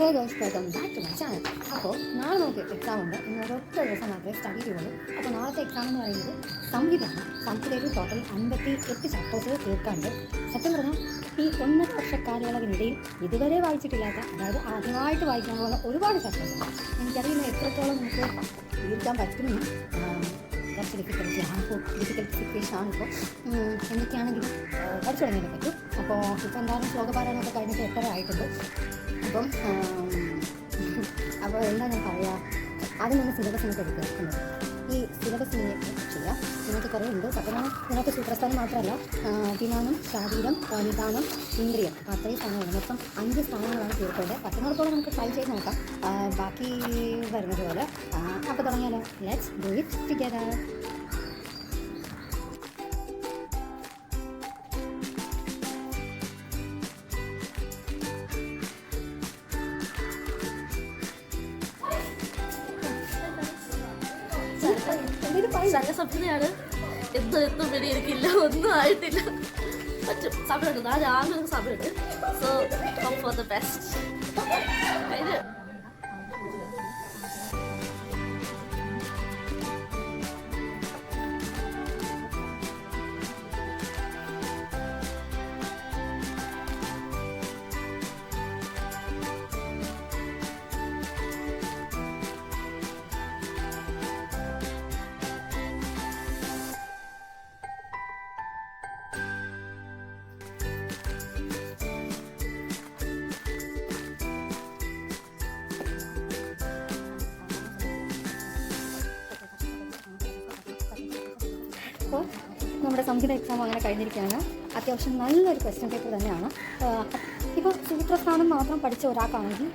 Hey guys, welcome back to my channel. അപ്പോൾ നാളെ നമുക്ക് എക്സാം ഉണ്ട്. ഇന്നൊരു ഒറ്റ ദിവസം മാത്രമേ സ്റ്റഡി ചെയ്യുള്ളൂ. അപ്പോൾ നാളത്തെ എക്സാം എന്ന് പറയുന്നത് സംഹിതയാണ്. സംഹിതയിൽ ടോട്ടൽ 58 ചാപ്റ്റേഴ്സ് തീർക്കാനുണ്ട്. സത്യം പറഞ്ഞാൽ ഈ 1.5 വർഷ കാലയളവിനിടയിൽ ഇതുവരെ വായിച്ചിട്ടില്ലാത്ത, അതായത് ആദ്യമായിട്ട് വായിക്കാൻ പോകുന്ന ഒരുപാട് ചാപ്റ്റേഴ്സ്. എനിക്കറിയില്ല എത്രത്തോളം നമുക്ക് തീർക്കാൻ പറ്റുമെന്ന്. കുറച്ച് ഡിഫിക്കൽട്ട് സിറ്റുവേഷൻ ആണിപ്പോൾ. എന്തൊക്കെയാണെങ്കിലും പഠിച്ചു തുടങ്ങിയതിനെ പറ്റും. അപ്പോൾ ഇപ്പോൾ എന്തായാലും ശ്ലോകപാരായണമൊക്കെ കഴിഞ്ഞിട്ട് 8:30 ആയിട്ടുണ്ട്. അപ്പോൾ എന്താ ഞാൻ പറയുക, ആദ്യം തന്നെ സിലബസിനൊക്കെ എടുക്കുന്നത്. ഈ സിലബസിനെ ചെയ്യാം. ഇതിനകത്ത് കുറേ ഉണ്ട്. സത്യം ഇതിനകത്ത് സൂത്രസ്ഥാനം മാത്രമല്ല, വിമാനം, ശാരീരം, നിദാനം, ഇന്ദ്രിയം. അപ്പോൾ അത്രയും സ്ഥാനങ്ങളുണ്ട്. മൊത്തം 5 സ്ഥാനങ്ങളാണ് തീർക്കേണ്ടത്. പറ്റുന്നിടത്തോളം നമുക്ക് ട്രൈ ചെയ്ത് നോക്കാം, ബാക്കി വരുന്നത് പോലെ. അപ്പോൾ തുടങ്ങിയാലോ, ലെറ്റ്സ് ഡു ഇറ്റ് ടുഗെദർ. സംഹിതയാണ്. എന്നും വരെ എനിക്കില്ല, ഒന്നും ആയിട്ടില്ല. പറ്റും, സമയമുണ്ട്. 4 ആളുകൾക്ക് സമയമുണ്ട്. So hope for the best. അപ്പോൾ നമ്മുടെ സംഹിത എക്സാം അങ്ങനെ കഴിഞ്ഞിരിക്കുകയാണ്. അത്യാവശ്യം നല്ലൊരു ക്വസ്റ്റ്യൻ പേപ്പർ തന്നെയാണ്. ഇപ്പോൾ സൂത്രസ്ഥാനം മാത്രം പഠിച്ച ഒരാൾക്കാണെങ്കിൽ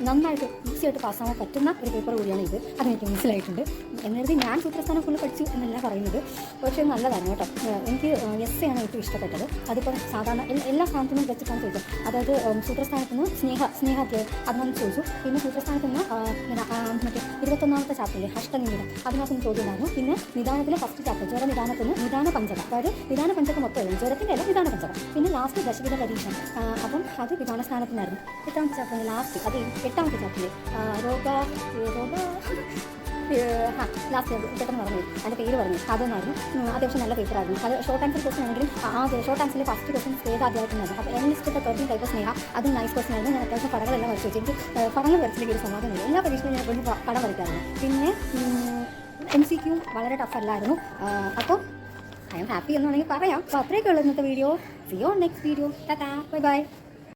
നന്നായിട്ട് ഈസിയായിട്ട് പാസ്സാകാൻ പറ്റുന്ന ഒരു പേപ്പർ കൂടിയാണ് ഇത്. അതെനിക്ക് മനസ്സിലായിട്ടുണ്ട്. എന്നെഴുതി ഞാൻ സൂത്രസ്ഥാനം ഫുള്ള് പഠിച്ചു എന്നല്ല പറയുന്നത്, പക്ഷേ നല്ലതാണ് കേട്ടോ. എനിക്ക് എസ് ആണ് ഏറ്റവും ഇഷ്ടപ്പെട്ടത്. അതിപ്പോൾ സാധാരണ എല്ലാ സ്ഥാനത്തുനിന്നും വെച്ചിട്ടാണ് ചോദിച്ചത്. അതായത് സൂത്രസ്ഥാനത്ത് നിന്ന് സ്നേഹാധ്യായം അതിനകത്ത് ചോദിച്ചു. പിന്നെ സൂത്രസ്ഥാനത്ത് നിന്ന് മറ്റേ 21ാമത്തെ ചാപ്റ്ററിലെ ഹഷ്ടനിമിതം അതിനകത്ത് നിന്ന് ചോദ്യം ഉണ്ടായിരുന്നു. പിന്നെ നിദാനത്തിലെ ഫസ്റ്റ് ചാപ്റ്റർ ജ്വരനിദാനത്തിൽ നിന്ന് നിദാന പഞ്ചകം, അതായത് നിദാന പഞ്ചകം മൊത്തം എഴുതും, ജ്വരത്തിൻ്റെ അല്ല നിദാന പഞ്ചകം. പിന്നെ ലാസ്റ്റ് ദശവിധ പരീക്ഷ, അപ്പം അത് വിധാന സ്ഥാനത്തിനായിരുന്നു. 8ാമത്തെ ചാപ്റ്ററിൽ ലാസ്റ്റ്, അത് 8ാമത്തെ ചാപ്റ്ററിൽ ലാസ്റ്റ് പെട്ടെന്ന് പറഞ്ഞു, അതിൻ്റെ പേര് പറഞ്ഞു. അതൊന്നായിരുന്നു. അത്യാവശ്യം നല്ല പേപ്പറായിരുന്നു. അത് ഷോർട്ട് ആൻസർ ക്വസ്റ്റൻ ആണെങ്കിലും ഷോർട്ട് ആൻസറിലെ ഫസ്റ്റ് ക്വസ്റ്റൻ ഏത് അധ്യായത്തിനായിരുന്നു. അപ്പോൾ എൻലിസ്റ്റത്തെ 13 ടൈപ്പ് സ്നേഹ, അതും നൈസ് ക്വസ്റ്റൻ ആയിരുന്നു. ഞാൻ അത്യാവശ്യം പടങ്ങളെല്ലാം വരച്ചു വെച്ചു. എനിക്ക് പടങ്ങൾ വരച്ചിലേക്ക് ഒരു സമാധാനമില്ല. എല്ലാ പരീക്ഷയിലും ഞാൻ കൊണ്ട് പടം വരയ്ക്കാറുണ്ട്. പിന്നെ MCQ വളരെ ടഫല്ലായിരുന്നു. അപ്പോൾ ഐ ആം ഹാപ്പി എന്ന് വേണമെങ്കിൽ പറയാം. അപ്പോൾ അത്രയൊക്കെ ഉള്ളൂ ഇന്നത്തെ video. See you on next video. Tata, bye by.